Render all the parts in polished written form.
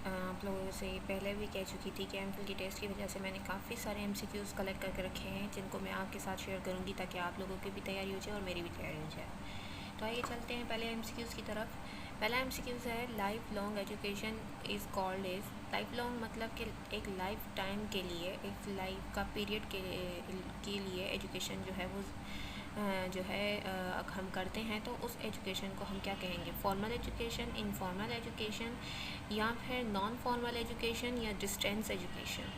आप लोगों से पहले भी कह चुकी थी कि एमफिल के टेस्ट की वजह से मैंने काफ़ी सारे एमसीक्यूज़ कलेक्ट करके रखे हैं जिनको मैं आपके साथ शेयर करूंगी ताकि आप लोगों की भी तैयारी हो जाए और मेरी भी तैयारी हो जाए। तो आइए चलते हैं पहले एमसीक्यूज़ की तरफ। पहला एमसीक्यूज़ है life long education is called as. Life long मतलब कि एक लाइफ टाइम के लिए, एक लाइफ का पीरियड के लिए एजुकेशन जो है वो हम करते हैं तो उस एजुकेशन को हम क्या कहेंगे? फॉर्मल एजुकेशन, इनफॉर्मल एजुकेशन, या फिर नॉन फॉर्मल एजुकेशन, या distance education.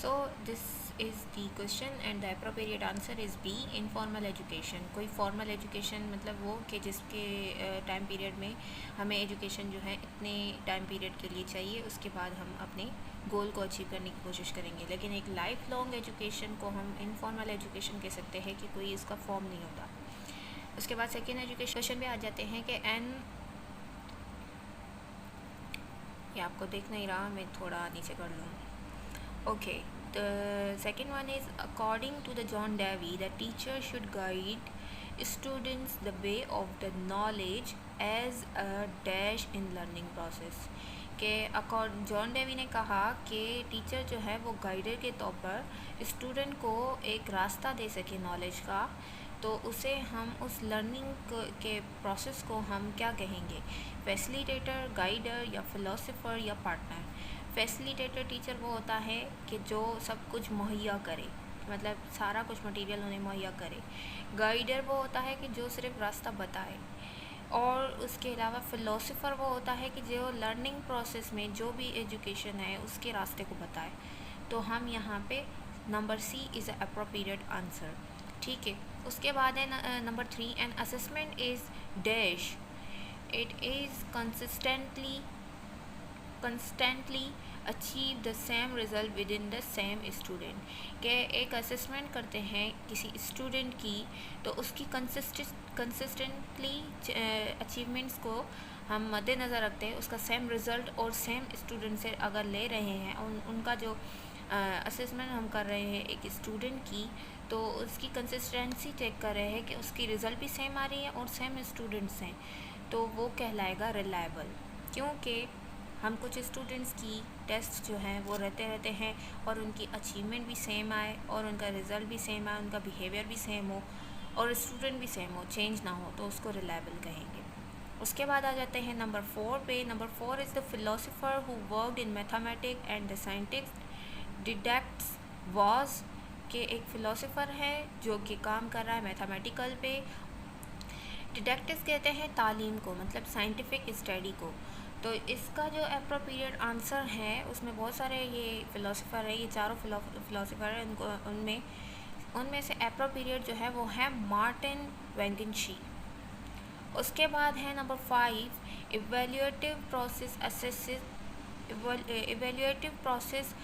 So this is the question and the appropriate answer is B, informal education. कोई फॉर्मल एजुकेशन मतलब वो कि जिसके टाइम पीरियड में हमें एजुकेशन जो है इतने टाइम पीरियड के लिए चाहिए, उसके बाद हम अपने गोल को अचीव करने की कोशिश करेंगे। लेकिन एक लाइफ लॉन्ग एजुकेशन को हम इनफॉर्मल एजुकेशन कह सकते हैं कि कोई इसका फॉर्म नहीं होता। उसके बाद सेकेंड एजुकेशन में आ जाते हैं कि ये आपको देख नहीं रहा, मैं थोड़ा नीचे कर लूँ। Okay, the second one is according to the John Dewey, the teacher should guide students the way of the knowledge as a dash in learning process। के जॉन डेवी ने कहा कि टीचर जो है वो गाइडर के तौर पर स्टूडेंट को एक रास्ता दे सके नॉलेज का, तो उसे हम उस लर्निंग के प्रोसेस को हम क्या कहेंगे? फैसिलिटेटर, गाइडर, या फिलोसोफर, या पार्टनर। फैसिलिटेटर टीचर वो होता है कि जो सब कुछ मुहैया करे, मतलब सारा कुछ मटेरियल उन्हें मुहैया करे। गाइडर वो होता है कि जो सिर्फ रास्ता बताए। और उसके अलावा फ़िलोसोफ़र वो होता है कि जो लर्निंग प्रोसेस में जो भी एजुकेशन है उसके रास्ते को बताए। तो हम यहाँ पे number C is a appropriate answer. ठीक है, उसके बाद है number 3, an assessment is dash, it is constantly achieve the same result with in the same student. के एक असेसमेंट करते हैं किसी स्टूडेंट की, तो उसकी कंसिस्टेंटली अचीवमेंट्स को हम मद्देनज़र रखते हैं, उसका सेम रिज़ल्ट और सेम स्टूडेंट से अगर ले रहे हैं, उनका जो असेसमेंट हम कर रहे हैं एक स्टूडेंट की, तो उसकी कंसिस्टेंसी चेक कर रहे हैं कि उसकी रिज़ल्ट भी सेम आ रही है और सेम स्टूडेंट्स हैं, तो वो कहलाएगा रिलायबल। क्योंकि हम कुछ स्टूडेंट्स की टेस्ट जो हैं वो रहते हैं और उनकी अचीवमेंट भी सेम आए और उनका रिज़ल्ट भी सेम आए, उनका बिहेवियर भी सेम हो और स्टूडेंट भी सेम हो, चेंज ना हो, तो उसको रिलायबल कहेंगे। उसके बाद आ जाते हैं नंबर 4 पे। Number 4 is the philosopher who worked in mathematics and the scientist deducts was. के एक फ़िलोसोफर है जो कि काम कर रहा है मैथमेटिकल पे। डिडक्टिक्स कहते हैं तालीम को, मतलब साइंटिफिक स्टडी को। तो इसका जो अप्रोप्रिएट आंसर है, उसमें बहुत सारे ये फ़िलोसोफर है, ये चारों फ़िलोसोफर है, उनमें से अप्रोप्रिएट जो है वो है मार्टिन वैंगिनशी। उसके बाद है number 5, evaluative process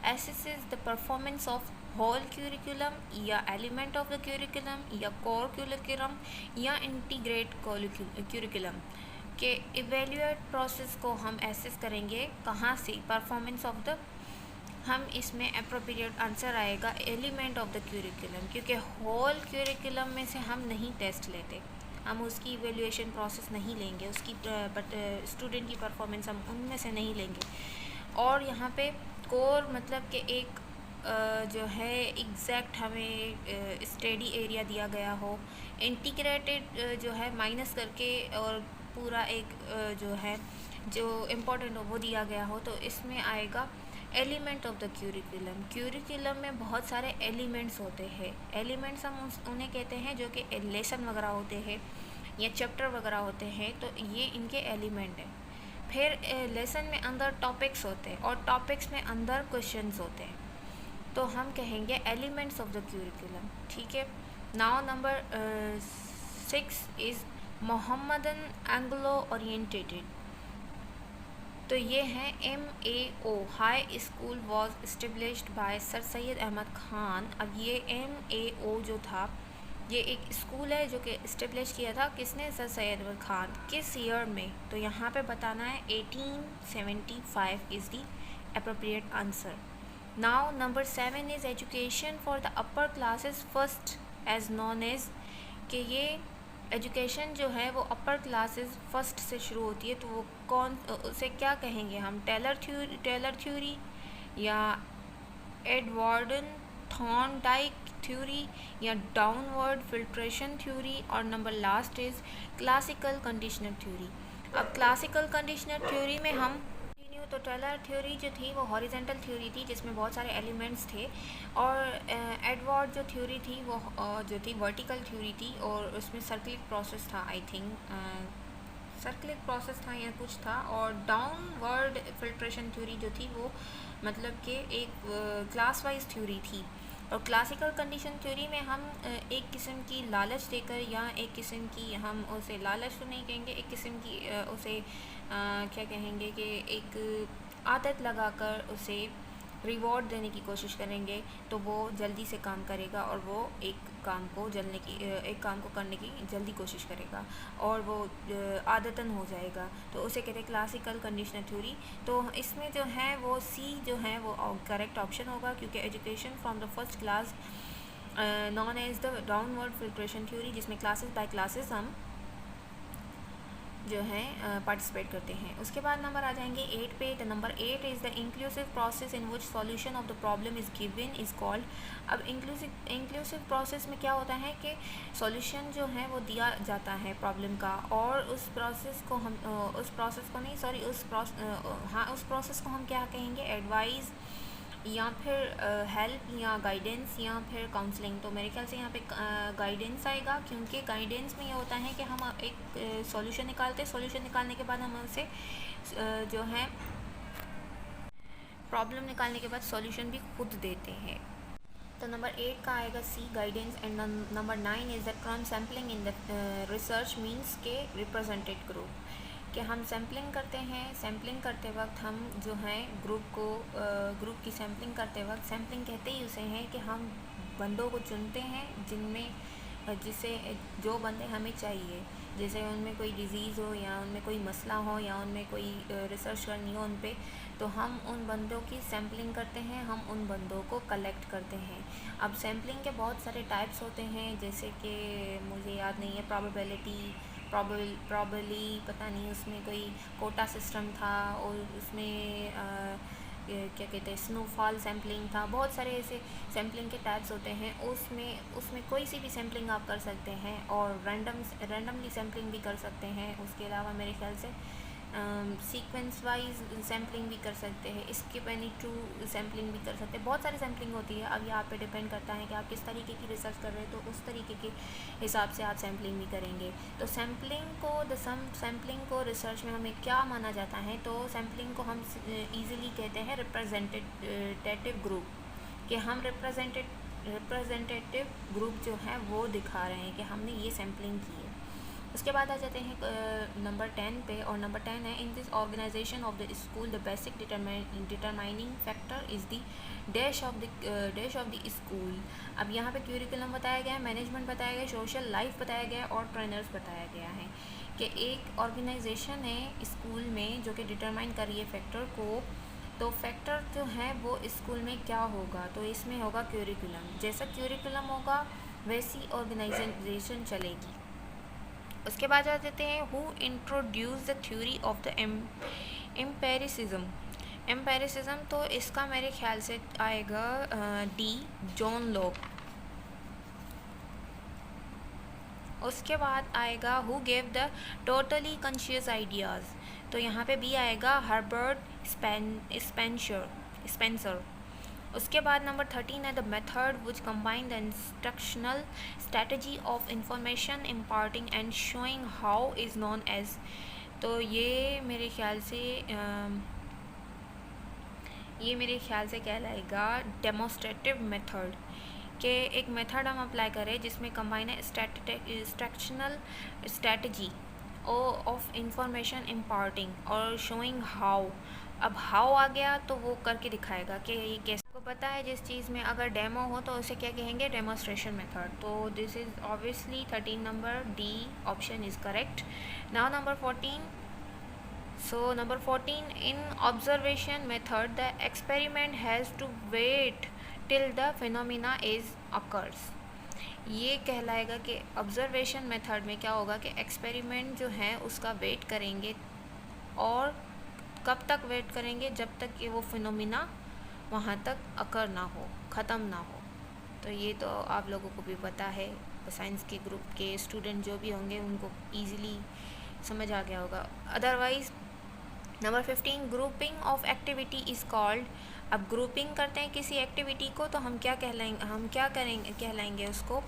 assesses the performance of whole curriculum, या एलिमेंट ऑफ द क्यूरिकुलम, या कोर क्यूरिकुलम, या इंटीग्रेट क्यूरिकुलम। के इवेल्युएट प्रोसेस को हम एसेस करेंगे कहाँ से? परफॉर्मेंस ऑफ द, हम इसमें अप्रोप्रिएट आंसर आएगा एलिमेंट ऑफ द क्यूरिकुलम, क्योंकि होल क्यूरिकुलम में से हम नहीं टेस्ट लेते, हम उसकी इवेल्युएशन प्रोसेस नहीं लेंगे, उसकी स्टूडेंट की परफॉर्मेंस हम उनमें से नहीं लेंगे। और यहाँ पे कोर मतलब कि एक जो है एग्जैक्ट हमें स्टडी एरिया दिया गया हो, इंटीग्रेटेड जो है माइनस करके और पूरा एक जो है जो इम्पोर्टेंट हो वो दिया गया हो, तो इसमें आएगा element of the curriculum. Curriculum में बहुत सारे एलिमेंट्स होते हैं, एलिमेंट्स हम उन्हें कहते हैं जो कि लेसन वगैरह होते हैं या चैप्टर वगैरह होते हैं, तो ये इनके एलिमेंट हैं। फिर लेसन में अंदर टॉपिक्स होते हैं और टॉपिक्स में अंदर क्वेश्चंस होते हैं, तो हम कहेंगे एलिमेंट्स ऑफ द क्यूरिकुलम। ठीक है, now number 6 is Mohammedan Anglo oriented. तो ये है MAO, high school was established by sir Syed Ahmad Khan. अब ये MAO जो था, ये एक स्कूल है जो कि इस्टेब्लिश किया था किसने? सर सैयद अहमद ख़ान। किस ईयर में? तो यहाँ पे बताना है 1875 is the appropriate answer. Now number 7 is education for the upper classes first as non as. कि ये एजुकेशन जो है वो अपर क्लासेस फर्स्ट से शुरू होती है, तो वो कौन उसे क्या कहेंगे हम, टेलर थ्योरी या एडवर्डन थॉर्नडाइक थ्योरी या डाउनवर्ड फिल्ट्रेशन थ्योरी, और number last is classical conditioner theory. अब क्लासिकल कंडीशनर थ्योरी में हम तो टेलर थ्योरी जो थी वो हॉरिजेंटल थ्योरी थी जिसमें बहुत सारे एलिमेंट्स थे, और एडवर्ड जो थ्योरी थी वो जो थी वर्टिकल थ्योरी थी, और उसमें सर्कुलर प्रोसेस था, आई थिंक सर्कुलर प्रोसेस था या कुछ था। और डाउनवर्ड फिल्ट्रेशन थ्योरी जो थी वो मतलब कि एक क्लास वाइज थ्योरी थी। और क्लासिकल कंडीशन थ्योरी में हम एक किस्म की लालच देकर, या एक किस्म की, हम उसे लालच तो नहीं कहेंगे, एक किस्म की उसे क्या कहेंगे कि एक आदत लगाकर उसे रिवॉर्ड देने की कोशिश करेंगे, तो वो जल्दी से काम करेगा और वो एक काम को करने की जल्दी कोशिश करेगा और वो आदतन हो जाएगा, तो उसे कहते हैं क्लासिकल कंडीशनर थ्योरी। तो इसमें जो है वो सी जो है वो करेक्ट ऑप्शन होगा, क्योंकि education from the first class non as the downward filtration theory, जिसमें क्लासेस बाय क्लासेस हम जो है पार्टिसिपेट करते हैं। उसके बाद नंबर आ जाएंगे 8 पे। The number 8 is the inclusive process in which solution of the problem is given is called. अब इंक्लूसिव प्रोसेस में क्या होता है कि सॉल्यूशन जो है वो दिया जाता है प्रॉब्लम का, और उस प्रोसेस को हम उस प्रोसेस को हम क्या कहेंगे, एडवाइस या फिर हेल्प या गाइडेंस या फिर काउंसलिंग। तो मेरे ख्याल से यहाँ पे गाइडेंस आएगा, क्योंकि गाइडेंस में ये होता है कि हम एक सॉल्यूशन निकालते हैं, सॉल्यूशन निकालने के बाद हम उसे जो है प्रॉब्लम निकालने के बाद सॉल्यूशन भी खुद देते हैं। तो नंबर 8 का आएगा C, guidance. And number 9 is the क्रम sampling in the research means के रिप्रेजेंटेड ग्रुप, कि हम सैम्पलिंग करते हैं। सैम्पलिंग करते वक्त हम जो है ग्रुप की सैम्पलिंग करते वक्त, सैम्पलिंग कहते ही उसे हैं कि हम बंदों को चुनते हैं जिसे जो बंदे हमें चाहिए, जैसे उनमें कोई डिज़ीज़ हो या उनमें कोई मसला हो या उनमें कोई रिसर्च करनी हो उन पे, तो हम उन बंदों की सैम्पलिंग करते हैं, हम उन बंदों को कलेक्ट करते हैं। अब सैम्पलिंग के बहुत सारे टाइप्स होते हैं, जैसे कि मुझे याद नहीं है, प्रॉबली पता नहीं, उसमें कोई कोटा सिस्टम था, और उसमें क्या कहते हैं स्नोफॉल सैम्पलिंग था। बहुत सारे ऐसे सैम्पलिंग के टाइप्स होते हैं, उसमें कोई सी भी सैम्पलिंग आप कर सकते हैं, और रैंडमली सैम्पलिंग भी कर सकते हैं। उसके अलावा मेरे ख्याल से सीक्वेंस वाइज सैम्पलिंग भी कर सकते हैं, स्किप एनी टू सैम्पलिंग भी कर सकते हैं। बहुत सारी सैम्पलिंग होती है। अब ये आप पे डिपेंड करता है कि आप किस तरीके की रिसर्च कर रहे हैं, तो उस तरीके के हिसाब से आप सैम्पलिंग भी करेंगे। तो सैम्पलिंग को रिसर्च में हमें क्या माना जाता है, तो सैम्पलिंग को हम ईज़िली कहते हैं रिप्रेजेंटेटिव ग्रुप, कि हम रिप्रेजेंटेटिव ग्रुप जो है वो दिखा रहे हैं कि हमने ये सैम्पलिंग की है। उसके बाद आ जाते हैं नंबर 10 पे, और नंबर 10 है, in this organisation of the school the basic determining factor is the dash of the school. अब यहाँ पे क्यूरिकुलम बताया गया है, मैनेजमेंट बताया गया है, सोशल लाइफ बताया गया है, और ट्रेनर्स बताया गया है, कि एक ऑर्गेनाइजेशन है स्कूल में जो कि डिटरमाइन कर रही है फैक्टर को। तो फैक्टर जो है वो स्कूल में क्या होगा, तो इसमें होगा क्यूरिकुलम। जैसा क्यूरिकुलम होगा वैसी ऑर्गेनाइजेशन चलेगी। उसके बाद आ जाते हैं who introduce the theory of the empiricism. तो इसका मेरे ख्याल से आएगा डी, जॉन लॉक। उसके बाद आएगा who gave the totally conscious ideas. तो यहाँ पे बी आएगा हर्बर्ट स्पेंसर। उसके बाद नंबर 13 है the method which combine the instructional strategy of information imparting and showing how is non as. तो ये मेरे ख्याल से कहलाएगा डेमोस्ट्रेटिव मेथड, के एक मेथड हम अप्लाई करें जिसमें कंबाइन है instructional strategy of information imparting और शोइंग हाउ। अब हाउ आ गया तो वो करके दिखाएगा कि ये कैसे। आपको पता है जिस चीज़ में अगर डेमो हो तो उसे क्या कहेंगे, डेमोस्ट्रेशन मेथड। तो this is obviously 13 number D option is correct. Now number 14। So number 14, in observation method the experiment has to wait till the phenomena is occurs. ये कहलाएगा कि ऑब्जर्वेशन मेथड में क्या होगा कि एक्सपेरिमेंट जो है उसका वेट करेंगे, और कब तक वेट करेंगे, जब तक कि वो फिनोमिना वहाँ तक अकर ना हो, ख़त्म ना हो। तो ये तो आप लोगों को भी पता है, साइंस के ग्रुप के स्टूडेंट जो भी होंगे उनको ईजिली समझ आ गया होगा। Otherwise number 15, grouping of activity is called. अब ग्रुपिंग करते हैं किसी एक्टिविटी को तो हम क्या कहलाएंगे उसको,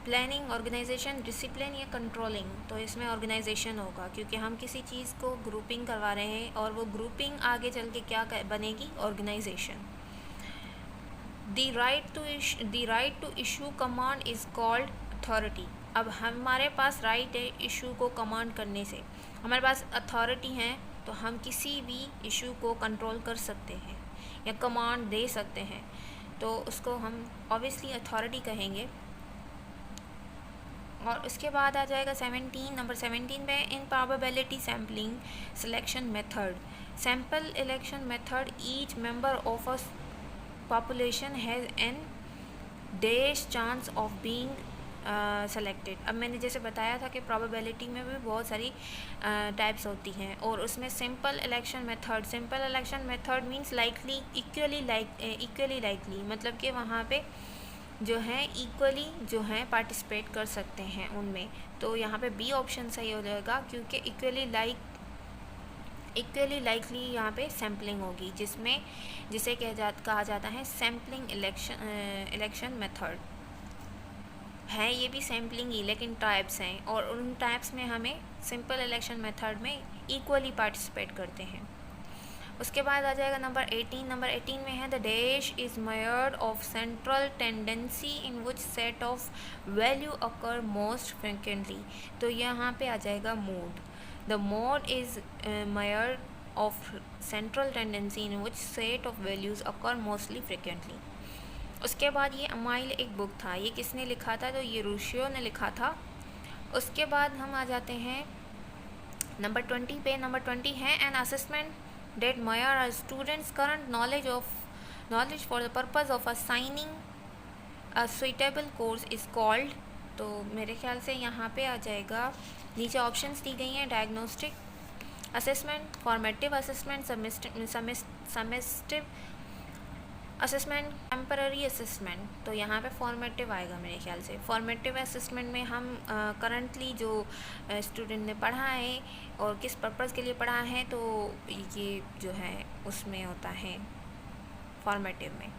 प्लानिंग, ऑर्गेनाइजेशन, डिसिप्लिन या कंट्रोलिंग। तो इसमें ऑर्गेनाइजेशन होगा, क्योंकि हम किसी चीज़ को ग्रुपिंग करवा रहे हैं और वो ग्रुपिंग आगे चल के क्या बनेगी, organisation. The right to issue command is called authority. अब हमारे पास राइट है इशू को कमांड करने से, हमारे पास अथॉरिटी है, तो हम किसी भी इशू को कंट्रोल कर सकते हैं या कमांड दे सकते हैं, तो उसको हम ऑब्वियसली अथॉरिटी कहेंगे। और उसके बाद आ जाएगा 17, नंबर 17 में इन probability sampling selection method, sample election method, each member of a population has an dash chance of being selected. अब मैंने जैसे बताया था कि प्रोबेबिलिटी में भी बहुत सारी टाइप्स होती हैं, और उसमें simple election method means likely, equally likely, मतलब कि वहाँ पे जो है इक्वली जो है पार्टिसिपेट कर सकते हैं उनमें। तो यहाँ पे बी ऑप्शन सही हो जाएगा, क्योंकि इक्वली लाइकली यहाँ पे सैम्पलिंग होगी, जिसे कहा जाता है सैम्पलिंग इलेक्शन मेथड है। ये भी सैम्पलिंग ही, लेकिन टाइप्स हैं, और उन टाइप्स में हमें सिंपल इलेक्शन मेथड में इक्वली पार्टिसिपेट करते हैं। उसके बाद आ जाएगा नंबर 18 में है the dash is मेयर्ड of central tendency in which set of value occur most frequently. तो यहाँ पे आ जाएगा mode. The mode is मेयर्ड of central tendency in which set of values occur mostly frequently. उसके बाद ये अमाइल एक बुक था, ये किसने लिखा था, तो ये रूशियो ने लिखा था। उसके बाद हम आ जाते हैं नंबर 20 पे। नंबर 20 है an assessment that measure a student's current knowledge for the purpose of assigning a suitable course is called। तो मेरे ख्याल से यहाँ पे आ जाएगा, नीचे ऑप्शंस दी गई हैं, diagnostic assessment, formative assessment, summative assessment, temporary assessment. तो यहाँ पे फॉर्मेटिव आएगा मेरे ख्याल से। फॉर्मेटिव असेसमेंट में हम करंटली जो स्टूडेंट ने पढ़ा है और किस पर्पज़ के लिए पढ़ा है, तो ये जो है उसमें होता है फॉर्मेटिव में।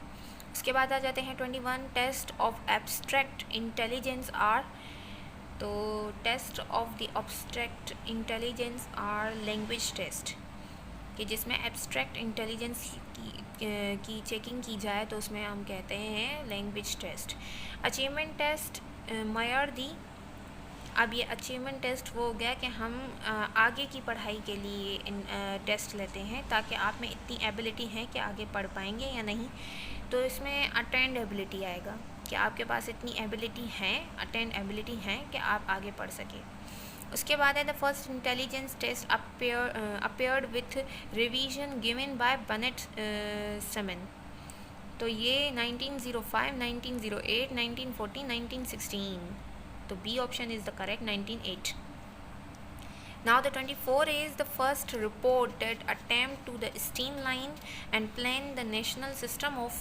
उसके बाद आ जाते हैं 21, test of abstract intelligence are. तो test of the abstract intelligence are language test, कि जिसमें एब्स्ट्रैक्ट इंटेलिजेंस की चेकिंग की जाए, तो उसमें हम कहते हैं लैंग्वेज टेस्ट। अचीवमेंट टेस्ट मेयर दी। अब ये अचीवमेंट टेस्ट वो हो गया कि हम आगे की पढ़ाई के लिए टेस्ट लेते हैं, ताकि आप में इतनी एबिलिटी है कि आगे पढ़ पाएंगे या नहीं। तो इसमें अटेंड एबिलिटी आएगा, कि आपके पास इतनी एबिलिटी है, अटेंड एबिलिटी है कि आप आगे पढ़ सकें। उसके बाद है the first intelligence test appeared with revision given by Binet Simon. तो ये 1905, 1908, 1914, 1916। तो B option is the correct, 1908। Now the 24 is the first report that attempt to the streamline and plan the national system of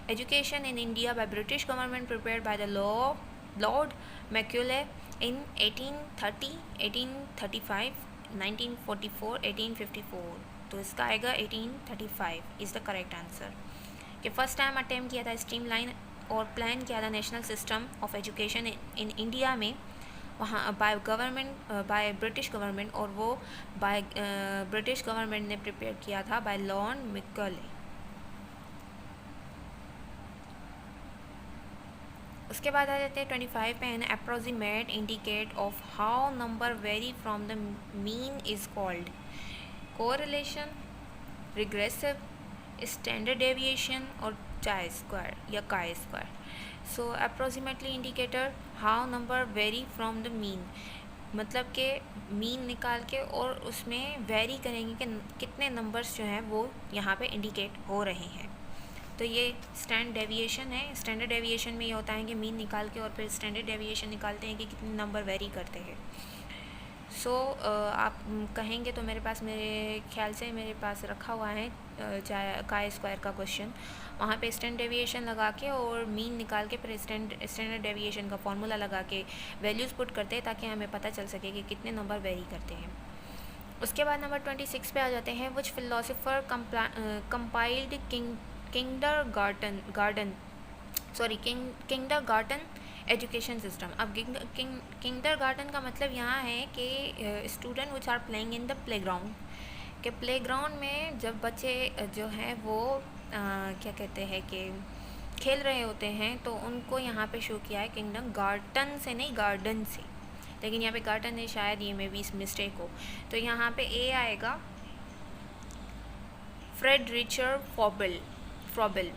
education in India by British government prepared by the Lord Macaulay in 1830, 1835, 1944, 1854। तो इसका आएगा 1835 is the correct answer. कि first time attempt किया था streamline और plan किया था national system of education in India में, वहाँ बाय ब्रिटिश गवर्नमेंट, और वो बाय ब्रिटिश गवर्नमेंट ने प्रिपेयर किया था बाय लॉर्ड मैकॉले। उसके बाद आ जाते हैं 25 पे, N approximate indicate of how number very from the mean is called correlation, regressive, standard deviation और चाई स्क्वायर या chi square. So approximately indicator how number very from the mean, मतलब कि मीन निकाल के और उसमें वेरी करेंगे कि कितने नंबर्स जो हैं वो यहाँ पे इंडिकेट हो रहे हैं। तो ये स्टैंडर्ड डेविएशन है। स्टैंडर्ड डेविएशन में ये होता है कि मीन निकाल के और फिर स्टैंडर्ड डेविएशन निकालते हैं कि कितने नंबर वेरी करते हैं। सो आप कहेंगे तो मेरे ख्याल से मेरे पास रखा हुआ है काय स्क्वायर का क्वेश्चन, वहाँ पे स्टैंडर्ड डेविएशन लगा के और मीन निकाल के फिर स्टैंडर्ड डेविएशन का फॉर्मूला लगा के वैल्यूज़ पुट करते हैं ताकि हमें पता चल सके कि कितने नंबर वेरी करते हैं। उसके बाद नंबर 26 पे आ जाते हैं, which philosopher compiled kindergarten education system. अब किंडरगार्टन का मतलब यहाँ है कि student which are playing in the playground, के प्लेग्राउंड में जब बच्चे जो हैं वो क्या कहते हैं कि खेल रहे होते हैं, तो उनको यहाँ पे शो किया है किंडरगार्टन से, नहीं गार्डन से, लेकिन यहाँ पे गार्डन है, शायद ये में भी मिस्टेक हो। तो यहाँ पे ए आएगा, Friedrich Froebel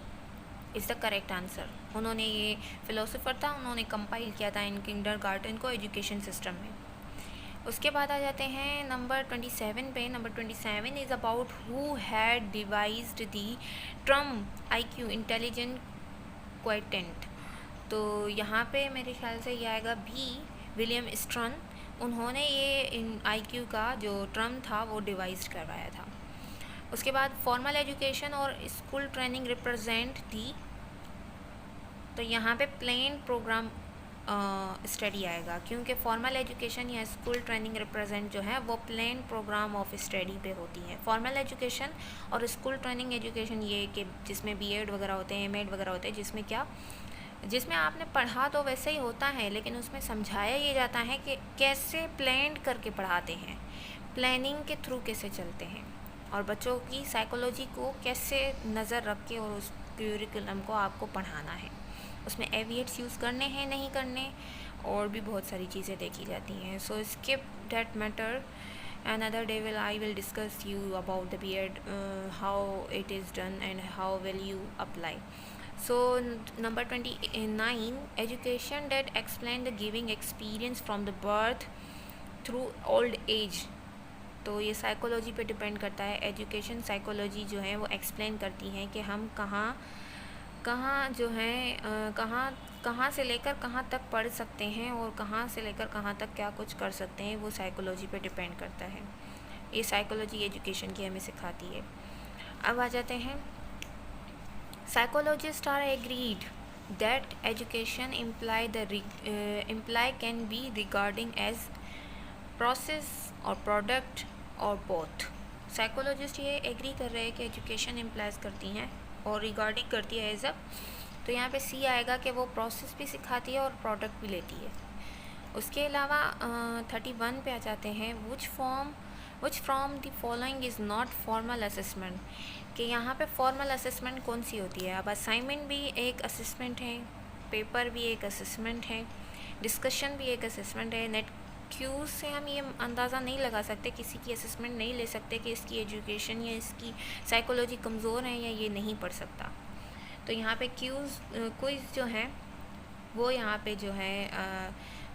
is the correct answer. उन्होंने ये फिलोसोफर था, उन्होंने कंपाइल किया था इन किंडरगार्टन को एजुकेशन सिस्टम में। उसके बाद आ जाते हैं नंबर 27 पे। Number 27 is about who had devised the term IQ, intelligent quotient. तो यहाँ पे मेरे ख्याल से ये आएगा बी, विलियम स्ट्रन। उन्होंने ये IQ का जो टर्म था वो डिवाइज करवाया था। उसके बाद फॉर्मल एजुकेशन और स्कूल ट्रेनिंग रिप्रेजेंट दी, तो यहाँ पे प्लेन प्रोग्राम स्टडी आएगा, क्योंकि फॉर्मल एजुकेशन या स्कूल ट्रेनिंग रिप्रेजेंट जो है वो प्लेन प्रोग्राम ऑफ स्टडी पे होती है। फॉर्मल एजुकेशन और स्कूल ट्रेनिंग एजुकेशन ये कि जिसमें B.Ed वगैरह होते हैं, M.Ed वगैरह होते हैं, जिसमें आपने पढ़ा तो वैसे ही होता है, लेकिन उसमें समझाया ये जाता है कि कैसे प्लान करके पढ़ाते हैं, प्लानिंग के थ्रू कैसे चलते हैं, और बच्चों की साइकोलॉजी को कैसे नज़र रख के और उस क्यूरिकुलम को आपको पढ़ाना है। उसमें एविएट्स यूज़ करने हैं नहीं करने, और भी बहुत सारी चीज़ें देखी जाती हैं। So skip that matter, another day I will discuss you about the B.Ed, how it is done and how will you apply. So number 29, education that explain the giving experience from the birth through old age। तो ये psychology पे depend करता है। Education psychology जो है वो explain करती है कि हम कहाँ जो है कहाँ से लेकर कहाँ तक पढ़ सकते हैं और कहाँ से लेकर कहाँ तक क्या कुछ कर सकते हैं, वो साइकोलॉजी पे डिपेंड करता है। ये साइकोलॉजी एजुकेशन की हमें सिखाती है। अब आ जाते हैं, psychologist are agreed that education imply can be regarding as process और प्रोडक्ट और बोथ। साइकोलॉजिस्ट ये एग्री कर रहे हैं कि एजुकेशन इम्प्लाइज करती हैं और रिगार्डिंग करती है एज अ, तो यहाँ पे सी आएगा कि वो प्रोसेस भी सिखाती है और प्रोडक्ट भी लेती है। उसके अलावा 31 पे आ जाते हैं, which from the following is not formal assessment, कि यहाँ पे फॉर्मल असेसमेंट कौन सी होती है। अब असाइनमेंट भी एक असेसमेंट है, पेपर भी एक असेसमेंट है, डिस्कशन भी एक असेसमेंट है। नेट क्यूज़ से हम ये अंदाज़ा नहीं लगा सकते, किसी की असेसमेंट नहीं ले सकते कि इसकी एजुकेशन या इसकी साइकोलॉजी कमज़ोर है या ये नहीं पढ़ सकता। तो यहाँ पे क्विज़ जो है वो यहाँ पे जो है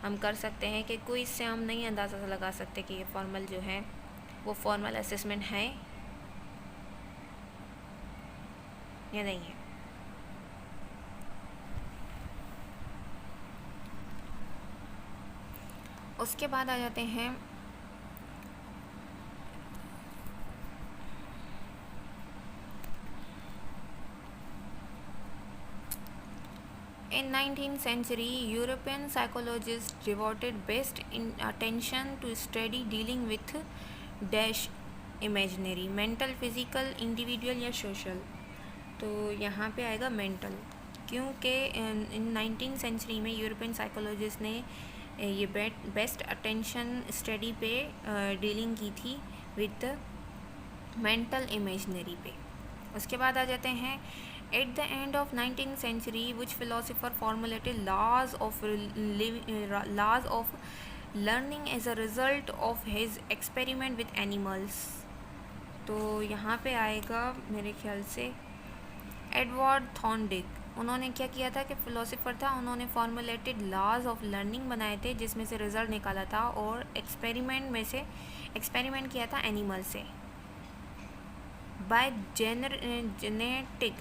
हम कर सकते हैं कि क्विज़ से हम नहीं अंदाज़ा लगा सकते कि ये फॉर्मल जो है वो फॉर्मल असेसमेंट है या नहीं है। उसके बाद आ जाते हैं in 19th century European psychologists devoted best attention to study dealing with dash imaginary, mental, physical, individual या social। तो यहाँ पे आएगा मेंटल, क्योंकि इन 19th सेंचुरी में यूरोपियन साइकोलॉजिस्ट ने ये बेस्ट अटेंशन स्टडी पे डीलिंग की थी विद मेंटल इमेजनरी पे। उसके बाद आ जाते हैं, at the end of 19th century which philosopher formulated laws of learning as a result of his experiment with animals. तो यहाँ पे आएगा मेरे ख्याल से एडवर्ड थॉर्नडिक। उन्होंने क्या किया था कि फ़िलोसोफर था, उन्होंने फॉर्मुलेटेड लॉज ऑफ लर्निंग बनाए थे जिसमें से रिज़ल्ट निकाला था और एक्सपेरिमेंट किया था एनिमल से। by genetic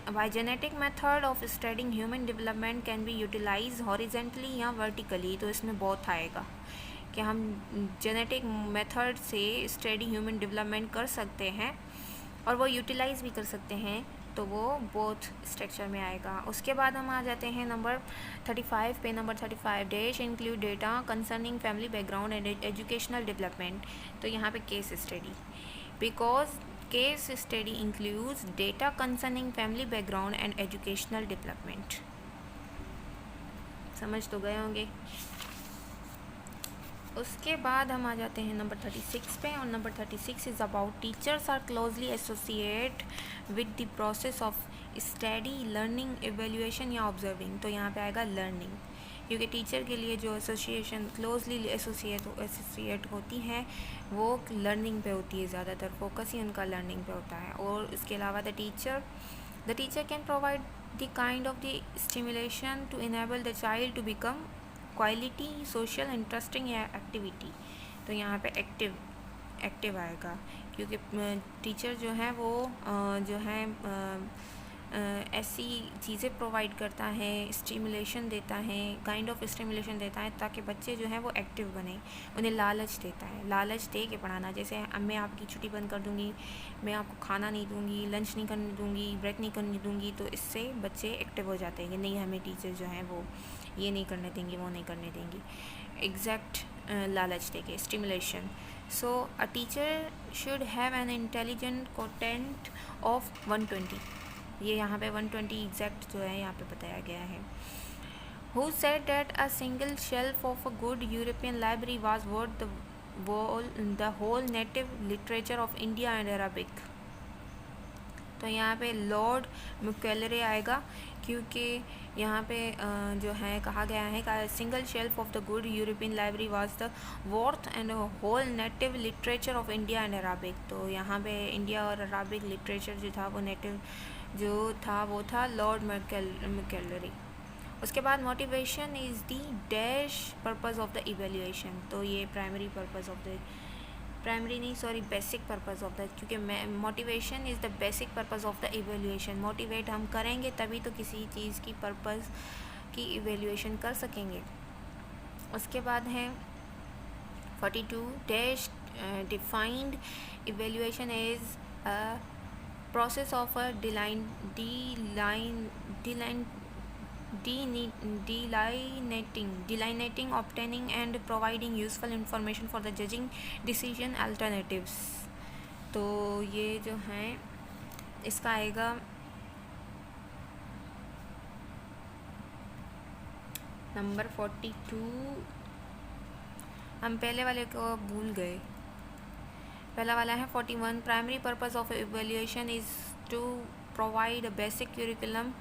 method of studying human development can be utilized horizontally या vertically. तो इसमें बहुत आएगा कि हम जेनेटिक मेथड से स्टडी ह्यूमन डेवलपमेंट कर सकते हैं और वो यूटिलाइज भी कर सकते हैं, तो वो बोथ स्ट्रक्चर में आएगा. उसके बाद हम आ जाते हैं नंबर 35 पे. Number 35 dash include data concerning family background and educational development. तो यहाँ पे case study, because case study includes data concerning family background and educational development. समझ तो गए होंगे. उसके बाद हम आ जाते हैं नंबर 36 पे. और number 36 is about teachers are closely associate with the process of study, learning, evaluation या ऑब्जर्विंग. तो यहाँ पे आएगा लर्निंग, क्योंकि टीचर के लिए जो एसोसिएशन क्लोजली एसोसिएट होती है वो लर्निंग पे होती है. ज़्यादातर फोकस ही उनका लर्निंग पे होता है. और इसके अलावा the teacher can provide the kind of the stimulation to enable the child to become quality social interesting या एक्टिविटी. तो यहाँ पे एक्टिव आएगा, क्योंकि टीचर जो है वो जो है ऐसी चीज़ें प्रोवाइड करता है, स्टिमुलेशन देता है, काइंड ऑफ स्टिमुलेशन देता है ताकि बच्चे जो हैं वो एक्टिव बने. उन्हें लालच देता है, लालच दे के पढ़ाना. जैसे अब मैं आपकी छुट्टी बंद कर दूँगी, मैं आपको खाना नहीं दूँगी, लंच नहीं करने दूँगी, ब्रेक नहीं करने दूँगी, तो इससे बच्चे एक्टिव हो जाते हैं कि नहीं हमें टीचर जो हैं वो ये नहीं करने देंगे, वो नहीं करने देंगी. एग्जैक्ट लालच देके stimulation. So a teacher should have an intelligent quotient of 120. ये यहाँ पे 120 एग्जैक्ट जो है यहाँ पे बताया गया है. Who said that a single shelf of a good European library was worth the whole native literature of India and Arabic. तो यहाँ पे लॉर्ड मैकॉलरे आएगा, क्योंकि यहाँ पे जो है कहा गया है कि single shelf of the good European library was the worth and whole native literature of India and Arabic. तो यहाँ पे इंडिया और अराबिक लिटरेचर जो था वो नेटिव जो था वो था लॉर्ड मैकॉलरे. उसके बाद motivation is the dash purpose of the evaluation. तो ये बेसिक पर्पज़ ऑफ द, क्योंकि motivation is the basic purpose of the evaluation. Motivate हम करेंगे तभी तो किसी चीज़ की पर्पज़ की इवेल्यूएशन कर सकेंगे. उसके बाद है 42 dash defined evaluation is a process of a delineating, obtaining and providing useful information for the judging decision alternatives. तो ये जो है इसका आएगा नंबर 42. हम पहले वाले को भूल गए. पहला वाला है 41. Primary purpose of evaluation is to provide a basic curriculum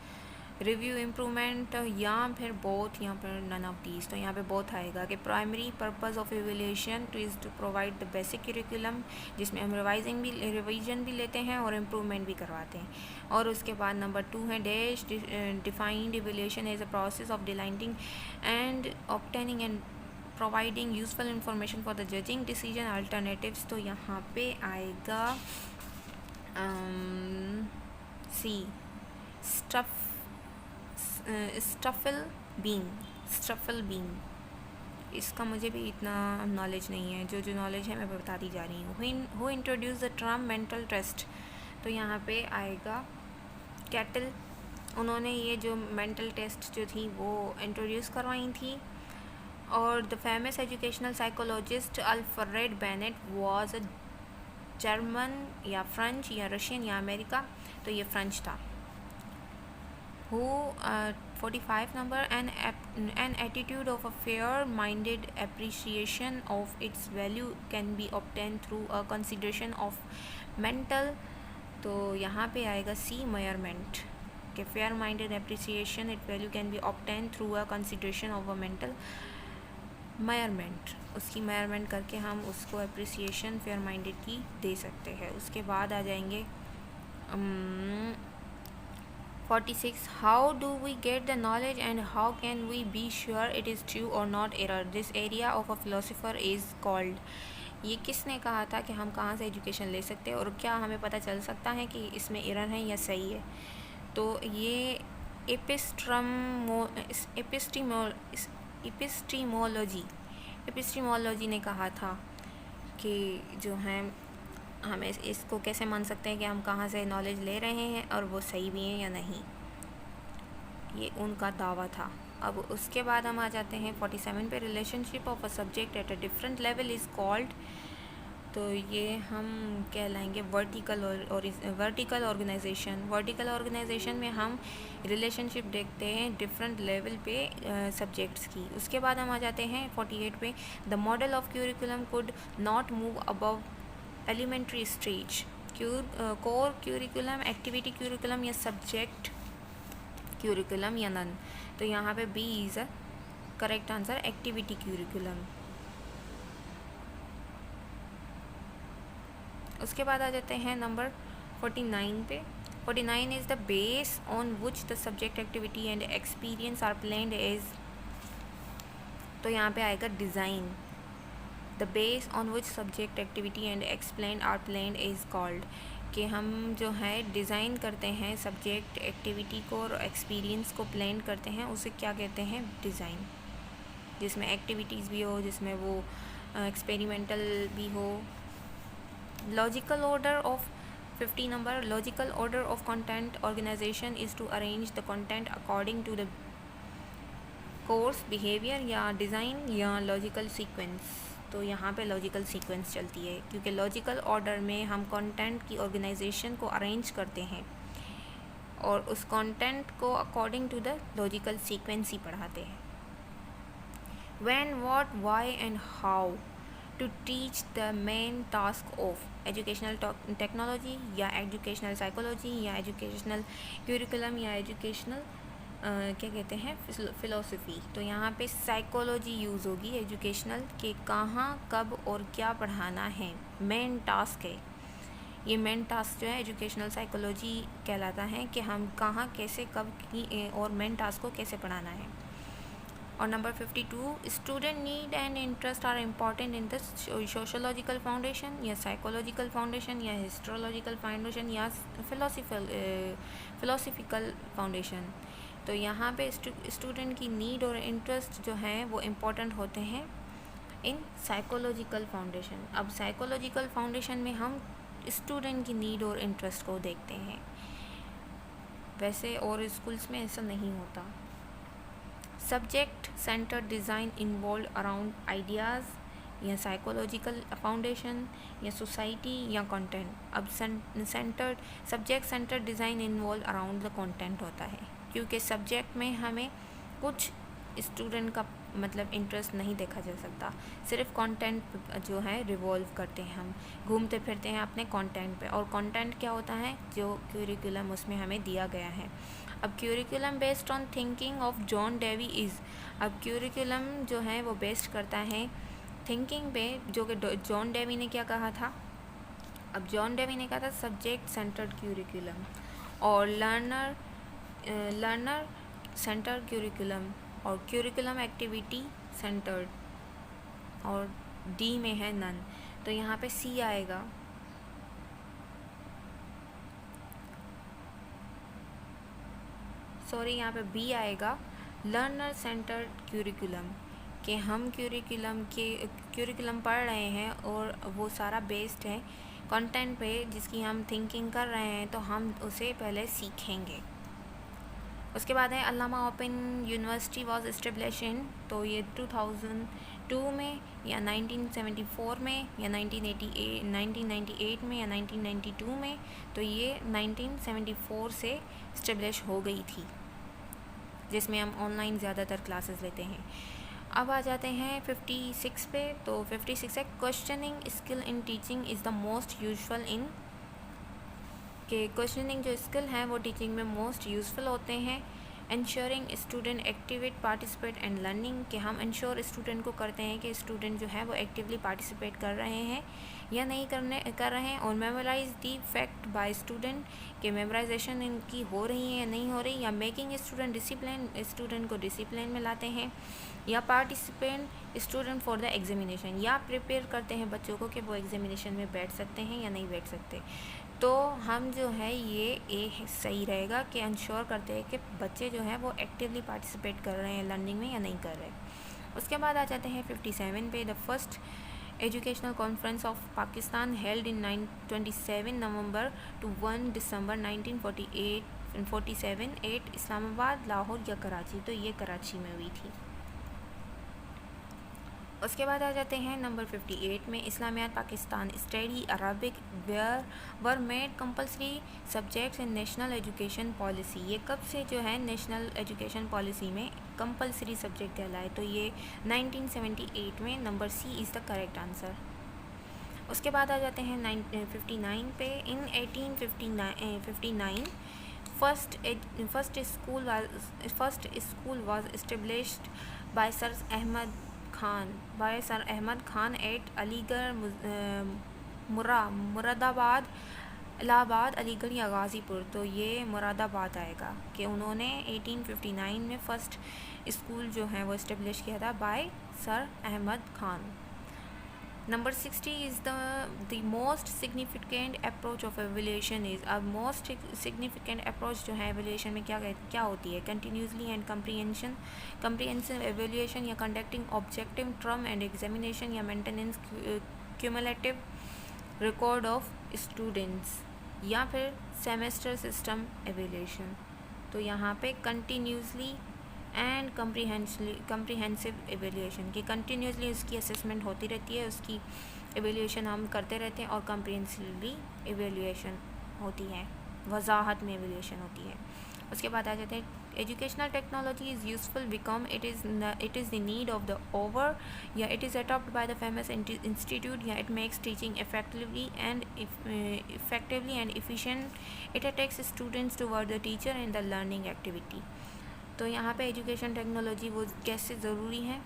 review improvement, या फिर बोथ, यहाँ पर नन ऑफ दीज. तो यहाँ पे बोथ आएगा कि primary purpose of evaluation is to provide the basic curriculum, जिसमें हम रिवीजन भी लेते हैं और इम्प्रूवमेंट भी करवाते हैं. और उसके बाद नंबर 2 है dash defined evaluation as a process of delineating and obtaining and providing useful information for the judging decision alternatives. तो यहाँ पे आएगा सी स्टफल बीन. इसका मुझे भी इतना नॉलेज नहीं है, जो नॉलेज है मैं बताती जा रही हूँ. Who introduce the term mental test. तो यहाँ पे आएगा कैटल. उन्होंने ये जो मेंटल टेस्ट जो थी वो इंट्रोड्यूस करवाई थी. और the famous educational psychologist Alfred Bennett was a German या फ्रेंच या रशियन या अमेरिका. तो ये फ्रेंच था. Who 45 number an attitude of a fair minded appreciation of its value can be obtain through a consideration of mental. तो यहाँ पे आएगा सी मेजरमेंट के fair minded appreciation it value can be obtain through a consideration of a mental measurement. उसकी measurement करके हम उसको appreciation fair minded की दे सकते हैं. उसके बाद आ जाएंगे 46. How do we get the knowledge and how can we be sure it is true और not error. This area of a philosopher is called. ये किसने कहा था कि हम कहाँ से एजुकेशन ले सकते हैं और क्या हमें पता चल सकता है कि इसमें एरर है या सही है। तो ये एपिस्टीमोलॉजी ने कहा था कि जो है हमें इसको कैसे मान सकते हैं कि हम कहाँ से नॉलेज ले रहे हैं और वो सही भी हैं या नहीं, ये उनका दावा था। अब उसके बाद हम आ जाते हैं 47 पे, relationship of a subject at a different level is called. तो ये हम कहलाएंगे वर्टिकल ऑर्गेनाइजेशन में हम रिलेशनशिप देखते हैं डिफरेंट लेवल पे सब्जेक्ट्स की। उसके बाद हम आ जाते हैं 48 पे, the model of curriculum could not move above elementary stage. Core curriculum, activity curriculum या सब्जेक्ट क्यूरिकुलम या नन। तो यहाँ पे B is a correct answer, activity curriculum. उसके बाद आ जाते हैं नंबर 49 पे। 49 is the base on which the subject, activity and experience are planned as. तो यहाँ पे आएगा design. The base on which subject, activity and explain are प्लेन्ड is called. कि हम जो है डिज़ाइन करते हैं सब्जेक्ट, एक्टिविटी को और एक्सपीरियंस को प्लान करते हैं, उसे क्या कहते हैं, डिज़ाइन। जिसमें एक्टिविटीज़ भी हो, जिसमें वो एक्सपेरिमेंटल भी हो। Logical order of 50 number, logical order of content organisation is to arrange the content according to the course, behaviour या डिज़ाइन या लॉजिकल सीक्वेंस। तो यहाँ पे लॉजिकल सीक्वेंस चलती है, क्योंकि लॉजिकल ऑर्डर में हम कंटेंट की ऑर्गेनाइजेशन को अरेंज करते हैं और उस कंटेंट को according to the logical sequence ही पढ़ाते हैं। When, what, why and how to teach the main task of educational technology या एजुकेशनल साइकोलॉजी या एजुकेशनल क्यूरिकुलम या एजुकेशनल क्या कहते हैं, फ़िलोसफी। तो यहाँ पे साइकोलॉजी यूज़ होगी एजुकेशनल के कहाँ, कब और क्या पढ़ाना है, मेन टास्क है। ये मेन टास्क जो है एजुकेशनल साइकोलॉजी कहलाता है कि हम कहाँ, कैसे, कब की और मेन टास्क को कैसे पढ़ाना है। और number 52, student need and interest are important in the sociological foundation या साइकोलॉजिकल फाउंडेशन या हिस्ट्रोलॉजिकल फाउंडेशन या फिलोसफिकल फाउंडेशन। तो यहाँ पे स्टूडेंट की नीड और इंटरेस्ट जो हैं वो इम्पॉर्टेंट होते हैं इन साइकोलॉजिकल फाउंडेशन। अब साइकोलॉजिकल फाउंडेशन में हम स्टूडेंट की नीड और इंटरेस्ट को देखते हैं, वैसे और स्कूल्स में ऐसा नहीं होता। Subject centre design involve around ideas या साइकोलॉजिकल फाउंडेशन या सोसाइटी या कंटेंट। अब subject centre design involve around the content होता है, क्योंकि सब्जेक्ट में हमें कुछ स्टूडेंट का मतलब इंटरेस्ट नहीं देखा जा सकता, सिर्फ कंटेंट जो है रिवॉल्व करते हैं, हम घूमते फिरते हैं अपने कंटेंट पे। और कंटेंट क्या होता है, जो क्यूरिकुलम उसमें हमें दिया गया है। अब curriculum based on thinking of John Dewey is. अब क्यूरिकुलम जो है वो बेस्ड करता है थिंकिंग पे, जो कि जॉन डेवी ने क्या कहा था। अब जॉन डेवी ने कहा था सब्जेक्ट सेंटर्ड क्यूरिकुलम और लर्नर सेंटर क्यूरिकुलम और क्यूरिकुलम एक्टिविटी सेंटर्ड, और डी में है नन। तो यहाँ पे सी आएगा। सॉरी, यहाँ पे बी आएगा, लर्नर सेंटर्ड क्यूरिकुलम। कि हम क्यूरिकुलम पढ़ रहे हैं और वो सारा बेस्ड है कंटेंट पे जिसकी हम थिंकिंग कर रहे हैं, तो हम उसे पहले सीखेंगे। उसके बाद है Allama open university was establish in. तो ये 2002 में या 1974 में या 1998 में या 1992 में। तो ये 1974 से एस्टेब्लिश हो गई थी, जिसमें हम ऑनलाइन ज़्यादातर क्लासेस लेते हैं। अब आ जाते हैं 56 पे। तो 56 है questioning skill in teaching is the most useful in. के क्वेश्चनिंग जो स्किल हैं वो टीचिंग में मोस्ट यूज़फुल होते हैं ensuring student activate participate and learning, कि हम इंश्योर स्टूडेंट को करते हैं कि स्टूडेंट जो है वो एक्टिवली पार्टिसिपेट कर रहे हैं या नहीं कर रहे हैं। और memorise the fact by student, कि मेमोराइजेशन इनकी हो रही है या नहीं हो रही। या मेकिंग स्टूडेंट डिसिप्लिन, स्टूडेंट को डिसिप्लिन में लाते हैं। या participant student for the examination, या प्रिपेयर करते हैं बच्चों को कि वो एग्जामिनेशन में बैठ सकते हैं या नहीं बैठ सकते। तो हम जो है ये सही रहेगा कि इंश्योर करते हैं कि बच्चे जो हैं वो एक्टिवली पार्टिसिपेट कर रहे हैं लर्निंग में या नहीं कर रहे। उसके बाद आ जाते हैं 57 पे, the first educational conference of Pakistan held in 27 November to 1 December 1947 at Islamabad, Lahore या कराची। तो ये कराची में हुई थी। उसके बाद आ जाते हैं नंबर 58 में, Islamiat Pakistan study Arabic were made compulsory subjects in national education policy. ये कब से जो है नेशनल एजुकेशन पॉलिसी में कंपलसरी सब्जेक्ट कहलाए, तो ये 1978 में। Number C is the correct answer. उसके बाद आ जाते हैं 59 पे, in 1859 first school was established by sir Ahmad Khan at Aligarh, Moradabad, Allahabad, Aligarh या गाज़ीपुर। तो ये मुरादाबाद आएगा कि उन्होंने 1859 में फ़र्स्ट स्कूल जो है वो इस्टेब्लिश किया था by sir Ahmad Khan. Number 60 is the most significant approach of evaluation is. अब मोस्ट सिग्निफिकेंट अप्रोच जो है एवल्यूशन में क्या होती है? कंटिन्यूसली एंड कंप्रीहेंसिव एवल्यूशन, या conducting objective term end examination, या maintenance cumulative record of students, या फिर सेमेस्टर सिस्टम एवल्यूशन। तो यहाँ पे कंटिन्यूसली एंड कम्प्रीहेंसिव एवेल्यूशन, की कंटिन्यूसली उसकी असेसमेंट होती रहती है, उसकी एवेल्यूशन हम करते रहते हैं, और कम्प्रीहेंसिवली एवेल्यूशन होती है, वजाहत में एवेल्यूशन होती है। उसके बाद आ जाते हैं educational technology is useful become it is the need of the over, या it is adopted by the famous institute, या it makes teaching effectively and efficient, it attracts students toward the teacher and the learning activity. तो यहाँ पे education technology वो कैसे ज़रूरी है,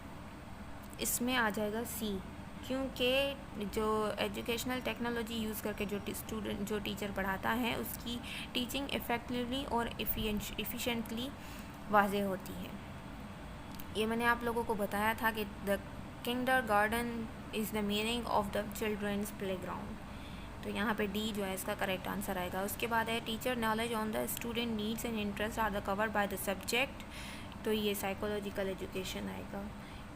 इसमें आ जाएगा सी, क्योंकि जो एजुकेशनल टेक्नोलॉजी यूज़ करके जो टीचर पढ़ाता है उसकी टीचिंग इफ़ेक्टिवली और एफिशिएंटली वाज़ेह होती है। ये मैंने आप लोगों को बताया था कि the kindergarten is the meaning of the children's playground. तो यहाँ पे डी जो है इसका करेक्ट आंसर आएगा। उसके बाद है teacher knowledge on the student needs and interest are the covered by the subject. तो ये साइकोलॉजिकल एजुकेशन आएगा,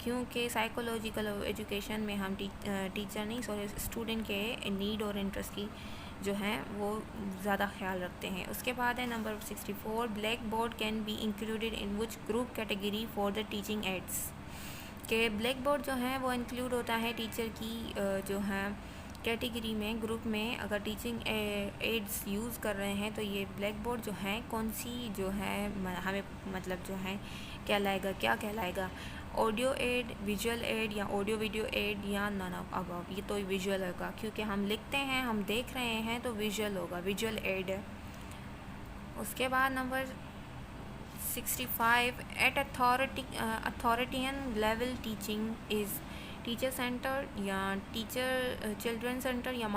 क्योंकि साइकोलॉजिकल एजुकेशन में हम स्टूडेंट के नीड और इंटरेस्ट की जो है वो ज़्यादा ख्याल रखते हैं। उसके बाद है number 64, black board can be included in which group category for the teaching ads. के ब्लैक बोर्ड जो है वो इंक्लूड होता है टीचर की जो है कैटेगरी में, ग्रुप में। अगर टीचिंग एड्स यूज़ कर रहे हैं तो ये ब्लैक बोर्ड जो है कौन सी जो है हमें मतलब जो है क्या कहलाएगा? ऑडियो एड, विजुअल एड, या ऑडियो वीडियो एड, या नन ऑफ अबव। ये तो विजुअल होगा, क्योंकि हम लिखते हैं, हम देख रहे हैं, तो विजुअल होगा, विजुअल एड है। उसके बाद number 65, at authoritarian level teaching is teacher centre, या टीचर चिल्ड्रन सेंटर, या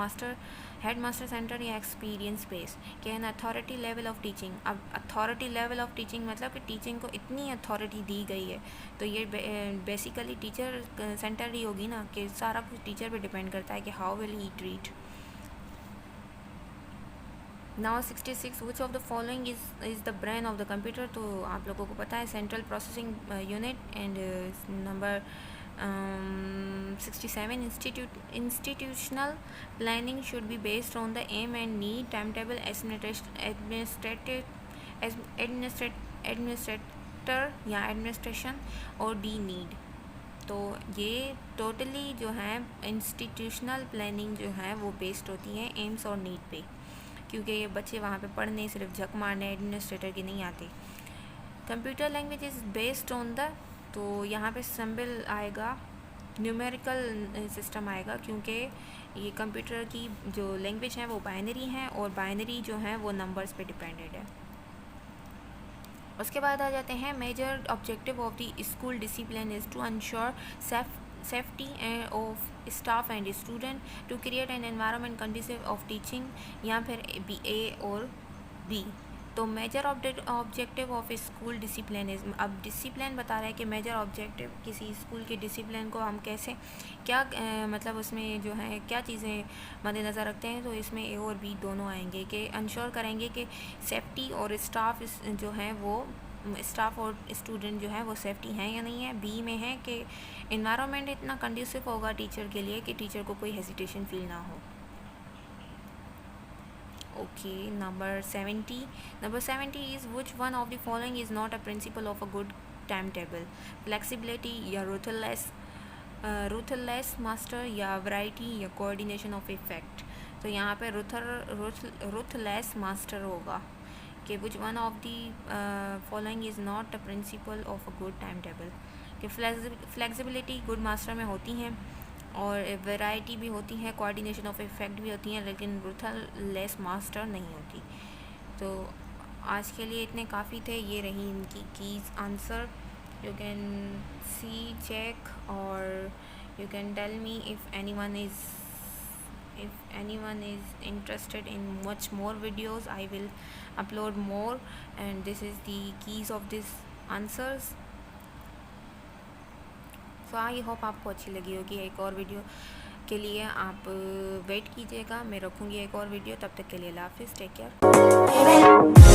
हेड मास्टर सेंटर, या एक्सपीरियंस बेस। के an authority level of teaching. अब अथॉरिटी लेवल ऑफ टीचिंग मतलब कि टीचिंग को इतनी अथॉरिटी दी गई है, तो ये बेसिकली टीचर सेंटर ही होगी ना, कि सारा कुछ टीचर पे डिपेंड करता है कि how will he treat. Now 66, which of the following is the brain of the computer. तो आप लोगों को पता है central processing unit. And number 67, institutional planning should be based on the aim and need, timetable, administrator या administration, और D need. तो ये टोटली जो है इंस्टीट्यूशनल प्लानिंग जो है वो बेस्ड होती है एम्स और नीड पे, क्योंकि ये बच्चे वहाँ पे पढ़ने सिर्फ झक मारने एडमिनिस्ट्रेटर के नहीं आते। Computer language is based on the, तो यहाँ पे सिंबल आएगा, न्यूमेरिकल सिस्टम आएगा, क्योंकि ये कंप्यूटर की जो लैंग्वेज है वो बाइनरी है, और बाइनरी जो है वो नंबर्स पे डिपेंडेड है। उसके बाद आ जाते हैं major objective of the school discipline is to ensure safety of staff and student, to create an environment conducive of teaching, या फिर बी ए और बी। तो major objective of school discipline is, अब डिसिप्लिन बता रहा है कि major objective किसी स्कूल के डिसिप्लिन को हम कैसे क्या मतलब उसमें जो है क्या चीज़ें मद्देनज़र रखते हैं। तो इसमें ए और बी दोनों आएंगे कि इंश्योर करेंगे कि सेफ्टी और स्टाफ जो है वो स्टाफ और स्टूडेंट जो है वो सेफ्टी हैं या नहीं है। बी में है कि इन्वायरमेंट इतना कंड्यूसिव होगा टीचर के लिए कि टीचर को कोई हेजिटेशन फील ना हो। Okay, number 70. Number 70 is which one of the following is not a principle of a good timetable? Flexibility या ruthless master या variety या coordination of effect। तो यहाँ पे ruthless master होगा कि which one of the following is not a principle of a good timetable। कि flexibility good master में होती हैं और वैरायटी भी होती है, कोऑर्डिनेशन ऑफ इफेक्ट भी होती हैं, लेकिन रूथलेस मास्टर नहीं होती। तो आज के लिए इतने काफ़ी थे, ये रही इनकी keys answer. You can see check और you can tell me if anyone is interested in much more videos, I will upload more, and this is the keys of these answers। So I hope आपको अच्छी लगी होगी। एक और video के लिए आप वेट कीजिएगा, मैं रखूँगी एक और वीडियो। तब तक के लिए अल्लाह हाफिज़, टेक केयर।